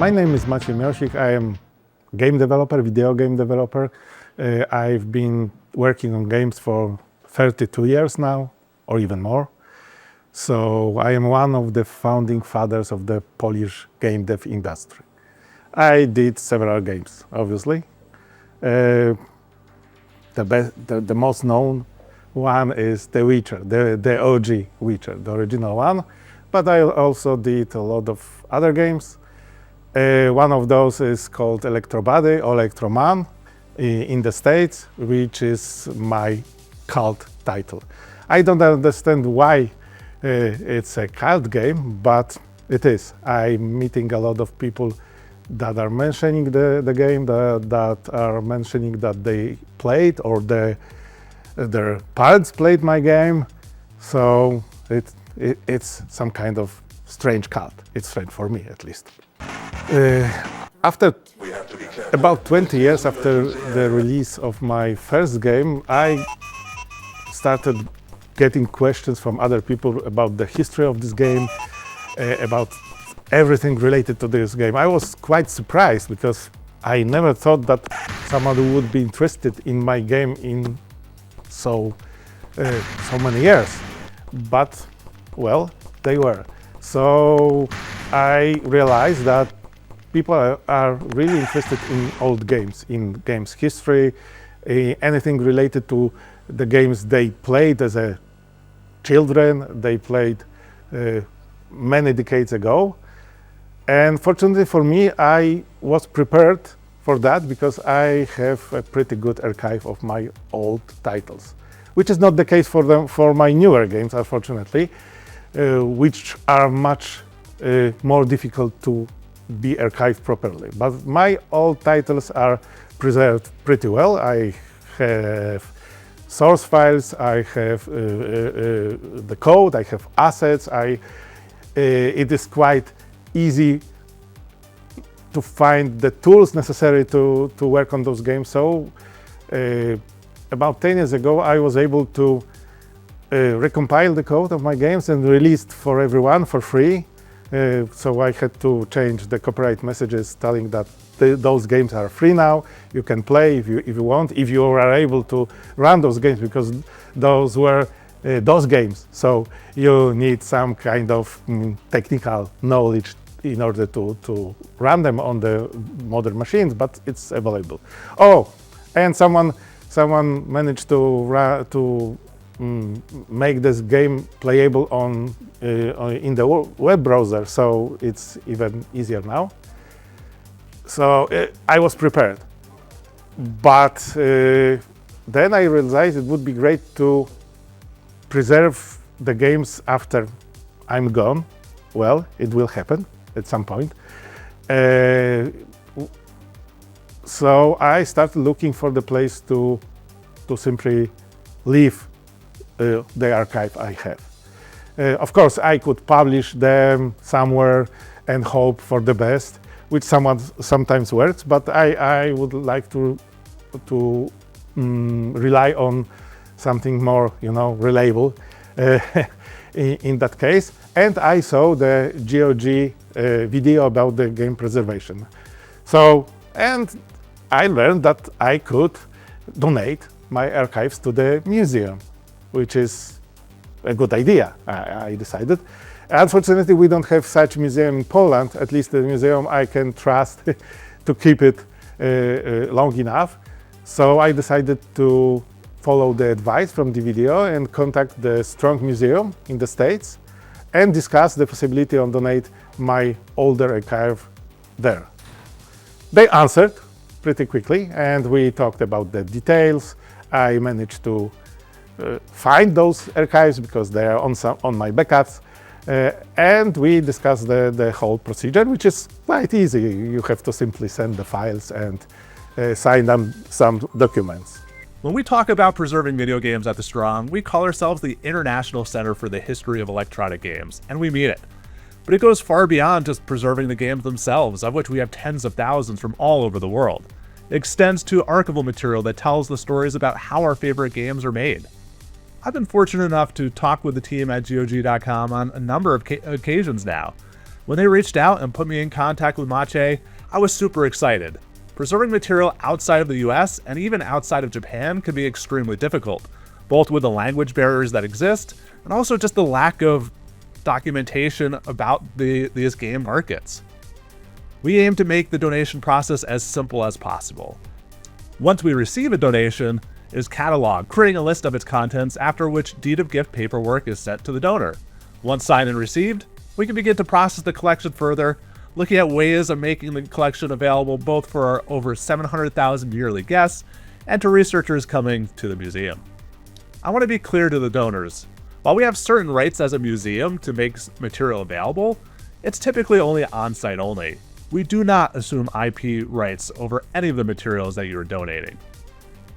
My name is Maciej Miąsik. I am game developer, video game developer. I've been working on games for 32 years now, or even more. So I am one of the founding fathers of the Polish game dev industry. I did several games, obviously. The most known one is The Witcher, the OG Witcher, the original one. But I also did a lot of other games. One of those is called Electro Body or Electro Man in the States, which is my cult title. I don't understand why it's a cult game, but it is. I'm meeting a lot of people that are mentioning the game, that are mentioning that they played or their parents played my game. So it's some kind of strange cult. It's strange for me, at least. After about 20 years after the release of my first game, I started getting questions from other people about the history of this game, about everything related to this game. I was quite surprised because I never thought that somebody would be interested in my game in so many years. But, well, they were. So I realized that people are really interested in old games, in games history, anything related to the games they played as a children, they played many decades ago. And fortunately for me, I was prepared for that because I have a pretty good archive of my old titles, which is not the case for my newer games, unfortunately, which are much more difficult to be archived properly. But my old titles are preserved pretty well. I have source files, I have the code, I have assets. It is quite easy to find the tools necessary to work on those games. So about 10 years ago, I was able to recompile the code of my games and release it for everyone for free. So I had to change the copyright messages telling that those games are free now. You can play if you want, if you are able to run those games, because those were DOS games. So you need some kind of technical knowledge in order to run them on the modern machines, but it's available. Oh, and someone managed to make this game playable in the web browser, so it's even easier now. So I was prepared, but then I realized it would be great to preserve the games after I'm gone. Well, it will happen at some point. So I started looking for the place to simply leave the archive I have. Of course, I could publish them somewhere and hope for the best, which sometimes works, but I would like to rely on something more, reliable in that case. And I saw the GOG video about the game preservation. So, and I learned that I could donate my archives to the museum, which is a good idea, I decided. Unfortunately, we don't have such museum in Poland, at least the museum I can trust to keep it long enough. So I decided to follow the advice from the video and contact the Strong Museum in the States and discuss the possibility of donate my older archive there. They answered pretty quickly, and we talked about the details. I managed to find those archives because they are on my backups, and we discussed the whole procedure, which is quite easy. You have to simply send the files and sign some documents. When we talk about preserving video games at The Strong, we call ourselves the International Center for the History of Electronic Games, and we mean it. But it goes far beyond just preserving the games themselves, of which we have tens of thousands from all over the world. It extends to archival material that tells the stories about how our favorite games are made. I've been fortunate enough to talk with the team at GOG.com on a number of occasions now. When they reached out and put me in contact with Maciej, I was super excited. Preserving material outside of the US and even outside of Japan can be extremely difficult, both with the language barriers that exist and also just the lack of documentation about these game markets. We aim to make the donation process as simple as possible. Once we receive a donation, it is cataloged, creating a list of its contents, after which deed of gift paperwork is sent to the donor. Once signed and received, we can begin to process the collection further, looking at ways of making the collection available both for our over 700,000 yearly guests and to researchers coming to the museum. I want to be clear to the donors. While we have certain rights as a museum to make material available, it's typically only on-site only. We do not assume IP rights over any of the materials that you are donating.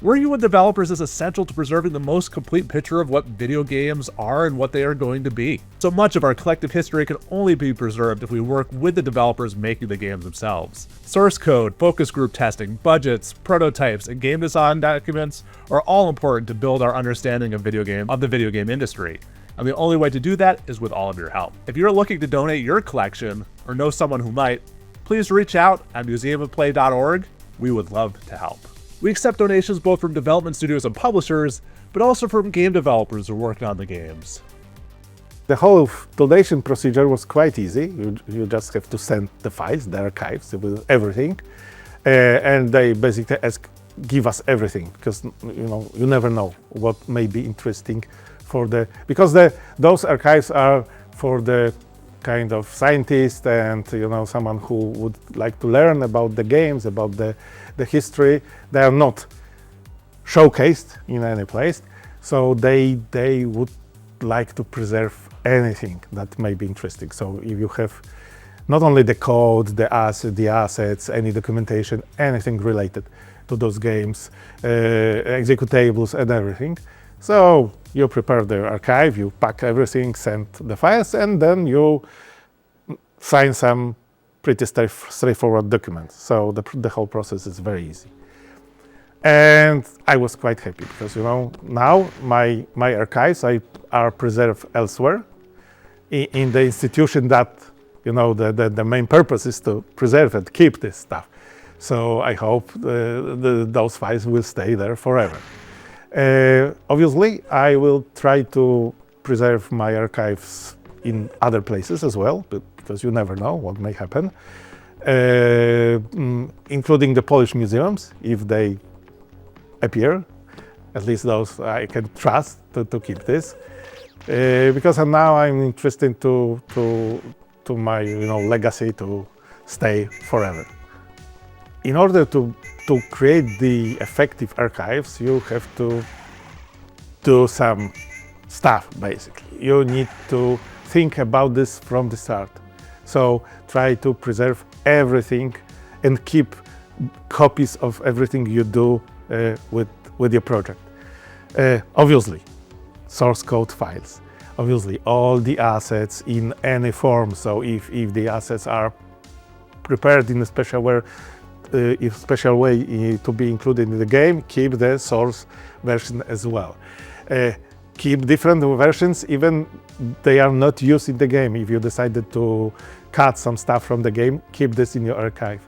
Working with developers is essential to preserving the most complete picture of what video games are and what they are going to be. So much of our collective history can only be preserved if we work with the developers making the games themselves. Source code, focus group testing, budgets, prototypes, and game design documents are all important to build our understanding of the video game industry. And the only way to do that is with all of your help. If you're looking to donate your collection or know someone who might, please reach out at museumofplay.org. We would love to help. We accept donations both from development studios and publishers, but also from game developers who work on the games. The whole donation procedure was quite easy. You just have to send the files, the archives, with everything, and they basically give us everything, because you never know what may be interesting because those archives are for the kind of scientist and someone who would like to learn about the games, about the history. They are not showcased in any place, so they would like to preserve anything that may be interesting. So if you have not only the code, the assets, any documentation, anything related to those games, executables and everything. So you prepare the archive, you pack everything, send the files, and then you sign some pretty straightforward documents. So the whole process is very easy. And I was quite happy because now my archives are preserved elsewhere in the institution that the main purpose is to preserve and keep this stuff. So I hope those files will stay there forever. Obviously, I will try to preserve my archives in other places as well, because you never know what may happen, including the Polish museums, if they appear. At least those I can trust to keep this, because now I'm interested to my legacy to stay forever. In order to create the effective archives, you have to do some stuff, basically. You need to think about this from the start. So try to preserve everything and keep copies of everything you do with your project. Obviously, source code files. Obviously, all the assets in any form. So if the assets are prepared in a special way to be included in the game, keep the source version as well. Keep different versions, even they are not used in the game. If you decided to cut some stuff from the game, keep this in your archive.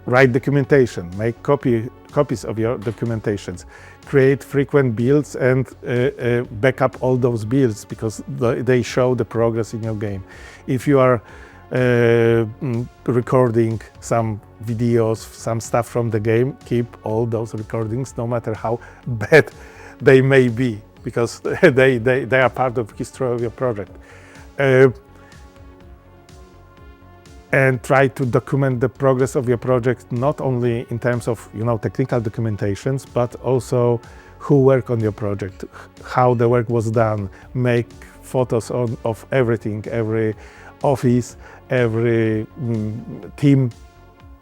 Write documentation, make copies of your documentations, create frequent builds and back up all those builds, because they show the progress in your game. If you are recording some videos, some stuff from the game, keep all those recordings, no matter how bad they may be, because they are part of the history of your project. And try to document the progress of your project, not only in terms of technical documentations, but also who worked on your project, how the work was done. Make photos of everything, every office, every team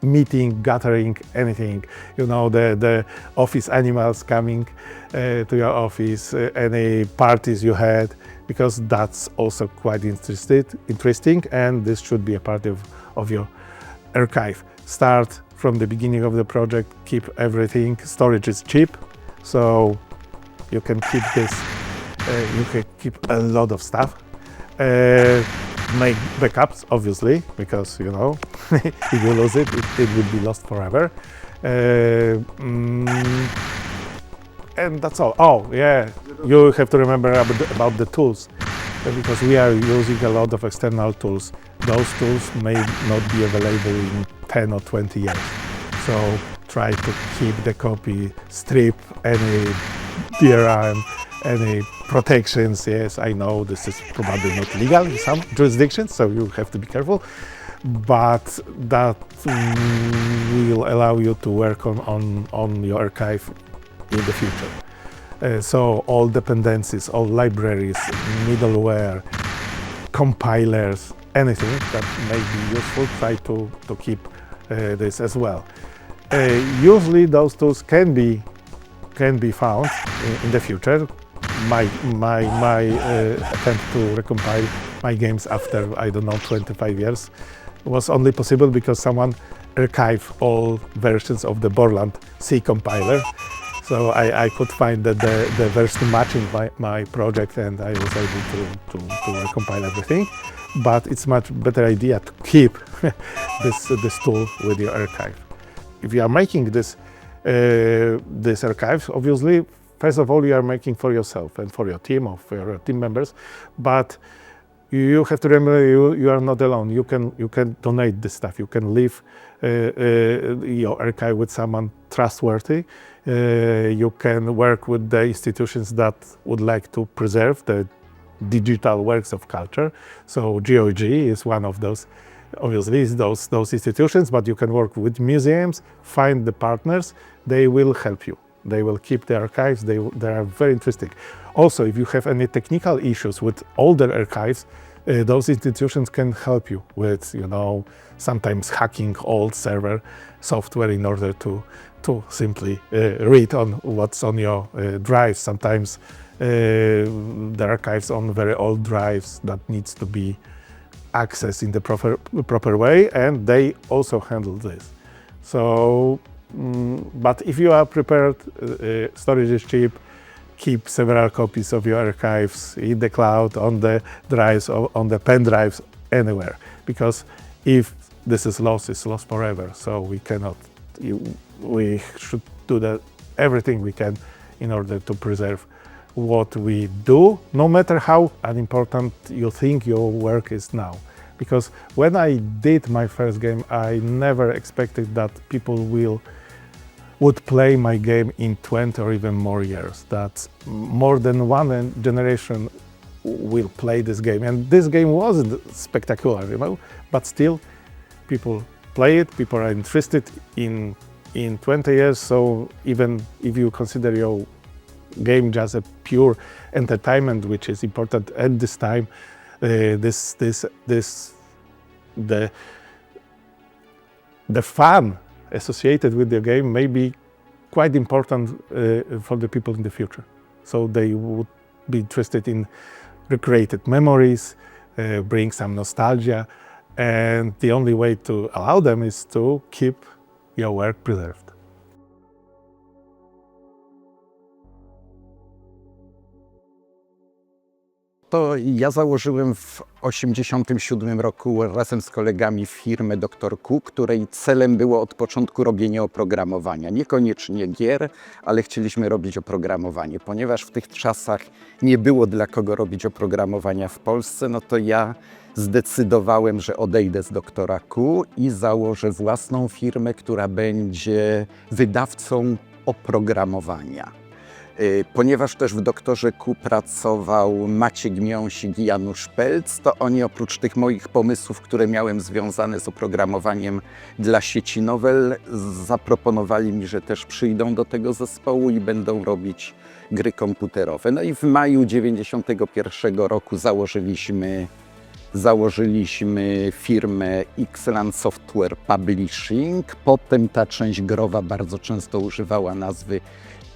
meeting, gathering, anything. The office animals coming to your office, any parties you had, because that's also quite interesting, and this should be a part of your archive. Start from the beginning of the project, keep everything. Storage is cheap, so you can keep this, you can keep a lot of stuff. make backups, obviously, because you know, if you lose it, it will be lost forever. And that's all. Oh yeah, you have to remember about the tools, because we are using a lot of external tools. Those tools may not be available in 10 or 20 years. So try to keep the copy, strip any DRM, any protections. Yes, I know this is probably not legal in some jurisdictions, so you have to be careful. But that will allow you to work on your archive in the future. So all dependencies, all libraries, middleware, compilers, anything that may be useful, try to keep this as well. Usually those tools can be found in the future. My attempt to recompile my games after, I don't know, 25 years was only possible because someone archived all versions of the Borland C compiler. So I could find the version matching my project, and I was able to recompile everything. But it's much better idea to keep this tool with your archive. If you are making this archive, obviously, first of all, you are making for yourself and for your team or for your team members. But you have to remember you are not alone. You can donate this stuff. You can leave your archive with someone trustworthy. You can work with the institutions that would like to preserve the digital works of culture. So GOG is one of those, obviously, those institutions, but you can work with museums, find the partners, they will help you. They will keep the archives, they are very interesting. Also, if you have any technical issues with older archives, those institutions can help you with, you know, sometimes hacking old server software in order to simply read on what's on your drive. Sometimes the archives on very old drives that needs to be accessed in the proper way, and they also handle this. So, but if you are prepared, storage is cheap. Keep several copies of your archives in the cloud, on the drives, or on the pen drives, anywhere. Because if this is lost, it's lost forever. So we cannot. We should do everything we can in order to preserve what we do, no matter how unimportant you think your work is now. Because when I did my first game, I never expected that people would play my game in 20 or even more years, that more than one generation will play this game. And this game wasn't spectacular, you know, but still people play it, people are interested in 20 years. So even if you consider your game just a pure entertainment, which is important at this time, the fun associated with the game may be quite important for the people in the future. So they would be interested in recreated memories, bring some nostalgia, and the only way to allow them is to keep your work preserved. To ja założyłem w 1987 roku razem z kolegami firmę Dr. Q, której celem było od początku robienie oprogramowania. Niekoniecznie gier, ale chcieliśmy robić oprogramowanie. Ponieważ w tych czasach nie było dla kogo robić oprogramowania w Polsce, no to ja zdecydowałem, że odejdę z Dr. Q i założę własną firmę, która będzie wydawcą oprogramowania. Ponieważ też w Doktorze Q pracował Maciej Miąsik i Janusz Pelc, to oni oprócz tych moich pomysłów, które miałem związane z oprogramowaniem dla sieci Nowel, zaproponowali mi, że też przyjdą do tego zespołu i będą robić gry komputerowe. No i w maju 1991 roku założyliśmy firmę Xland Software Publishing. Potem ta część growa bardzo często używała nazwy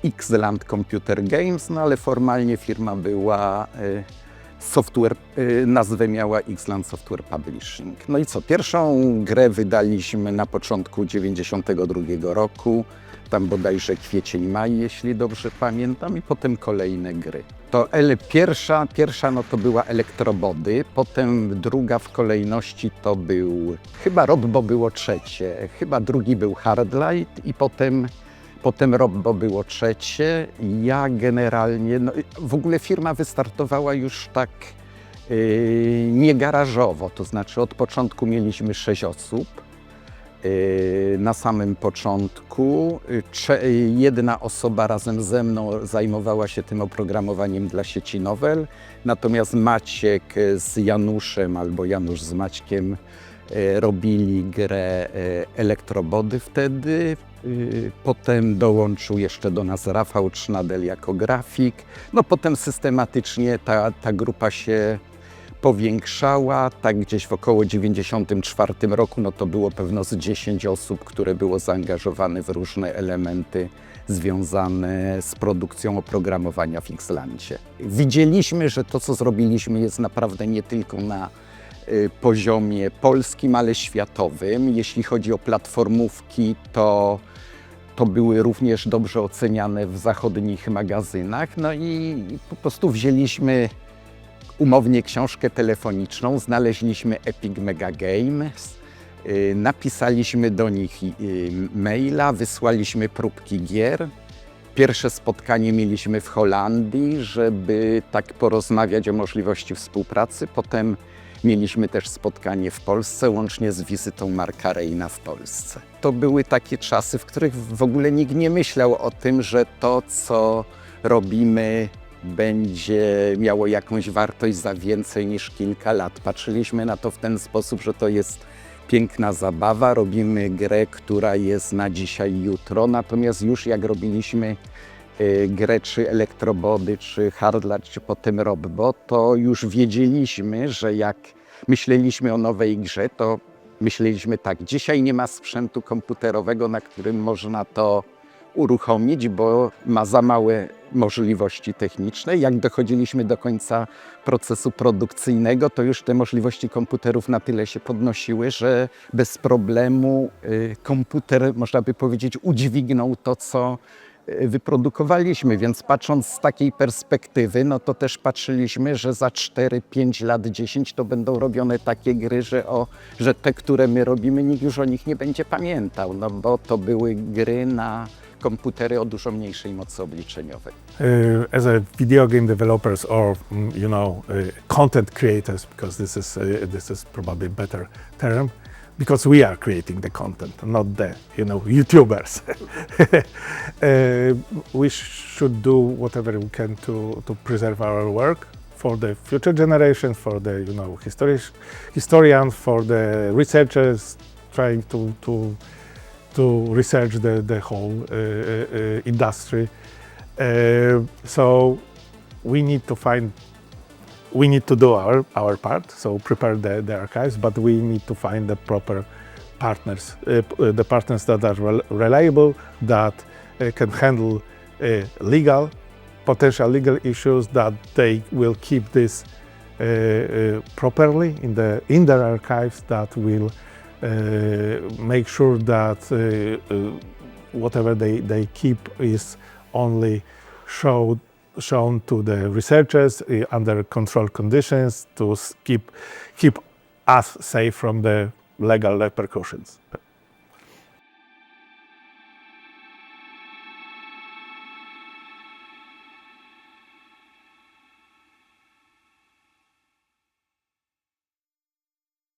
Xland Computer Games, no ale formalnie firma była nazwę miała Xland Software Publishing. No i co, pierwszą grę wydaliśmy na początku 1992 roku, tam bodajże kwiecień, maj, jeśli dobrze pamiętam, i potem kolejne gry. To pierwsza no to była Electro Body, potem druga w kolejności to był, chyba Robbo było trzecie, chyba drugi był Heartlight i potem Robbo było trzecie. Ja generalnie, no, w ogóle firma wystartowała już tak nie garażowo, to znaczy od początku mieliśmy 6 osób. Na samym początku jedna osoba razem ze mną zajmowała się tym oprogramowaniem dla sieci Nowel, natomiast Maciek z Januszem albo Janusz z Maćkiem robili grę Electro Body wtedy. Potem dołączył jeszcze do nas Rafał Trznadel jako grafik. No potem systematycznie ta grupa się powiększała, tak gdzieś w około 94 roku, no to było pewno z 10 osób, które było zaangażowane w różne elementy związane z produkcją oprogramowania w Xlandzie. Widzieliśmy, że to, co zrobiliśmy, jest naprawdę nie tylko na poziomie polskim, ale światowym. Jeśli chodzi o platformówki, to były również dobrze oceniane w zachodnich magazynach. No i po prostu wzięliśmy umownie książkę telefoniczną, znaleźliśmy Epic MegaGames, napisaliśmy do nich maila, wysłaliśmy próbki gier. Pierwsze spotkanie mieliśmy w Holandii, żeby tak porozmawiać o możliwości współpracy. Potem mieliśmy też spotkanie w Polsce, łącznie z wizytą Marka Reina w Polsce. To były takie czasy, w których w ogóle nikt nie myślał o tym, że to, co robimy, będzie miało jakąś wartość za więcej niż kilka lat. Patrzyliśmy na to w ten sposób, że to jest piękna zabawa, robimy grę, która jest na dzisiaj, jutro, natomiast już jak robiliśmy grę czy Electro Body, czy Heartlight, czy potem Robbo, to już wiedzieliśmy, że jak myśleliśmy o nowej grze, to myśleliśmy tak, dzisiaj nie ma sprzętu komputerowego, na którym można to uruchomić, bo ma za małe możliwości techniczne. Jak dochodziliśmy do końca procesu produkcyjnego, to już te możliwości komputerów na tyle się podnosiły, że bez problemu komputer, można by powiedzieć, udźwignął to, co wyprodukowaliśmy, więc patrząc z takiej perspektywy, no to też patrzyliśmy, że za 4, 5 lat, 10 to będą robione takie gry, że te, które my robimy, nikt już o nich nie będzie pamiętał, no bo to były gry na komputery o dużo mniejszej mocy obliczeniowej. As a video game developers or content creators, because this is probably a better term, because we are creating the content, not the YouTubers. We should do whatever we can to preserve our work for the future generations, for the historians, for the researchers trying to research the whole industry. So we need to do our part, so prepare the archives, but we need to find the proper partners, the partners that are reliable, that can handle potential legal issues, that they will keep this properly in their archives, that will make sure that whatever they keep is only shown to the researchers under controlled conditions to keep us safe from the legal repercussions.